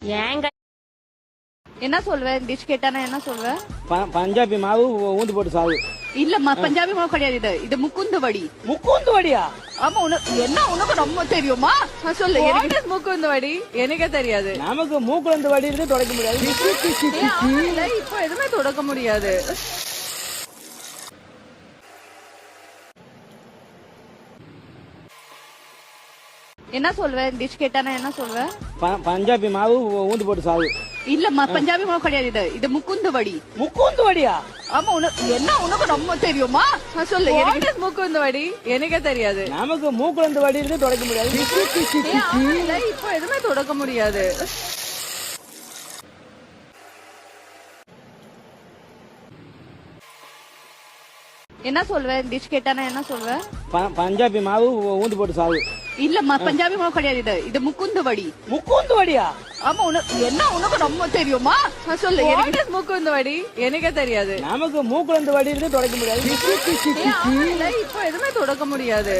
ஏங்க என்ன சொல்வ? டிஷ் கேட்டானா என்ன சொல்வ? பஞ்சாபி மாவு ஊந்து போட்டு சாவு. இல்லம்மா, பஞ்சாபி மாவு கிடையாது. இது முக்குந்து வடி. முக்குந்து வடியா? ஆமா. உனக்கு ரொம்ப தெரியுமா? சொல்லு. எனக்கு முக்குந்து வடி எனக்கே தெரியாது. நமக்கு மூக்குல இருந்து வடி இருந்து தொடக்க முடியாது. இப்போ எதுவுமே தொடக்க முடியாது. என்ன சொல்வ? டிஷ் கேட்டானா என்ன சொல்வ? பஞ்சாபி மாவு ஊந்து போட்டு சாவு. இல்லம்மா, பஞ்சாபி மாவு கிடையாது. இது முக்குந்து வடி. முக்குந்து வடியா? ஆமா. உனக்கு ரொம்ப தெரியுமா? சொல்லு. எனக்கு முக்குந்து வடி எனக்கே தெரியாது. நமக்கு மூக்குல இருந்து வடி இருந்து தொடக்க முடியாது. இப்போ எதுவுமே தொடக்க முடியாது. என்ன சொல்வ? டிஷ் கேட்டானா என்ன சொல்வ? பஞ்சாபி மாவு ஊந்து போட்டு சாவு. இல்லம்மா, பஞ்சாபி மாவு கிடையாது. இது முக்குந்து வடி. முக்குந்து வடியா? ஆமா. உனக்கு ரொம்ப தெரியுமா? சொல்லு. எனக்கு முக்குந்து வடி எனக்கே தெரியாது. நமக்கு மூக்குல இருந்து வடி இருந்து தொடக்க முடியாது. இப்போ எதுவுமே தொடக்க முடியாது.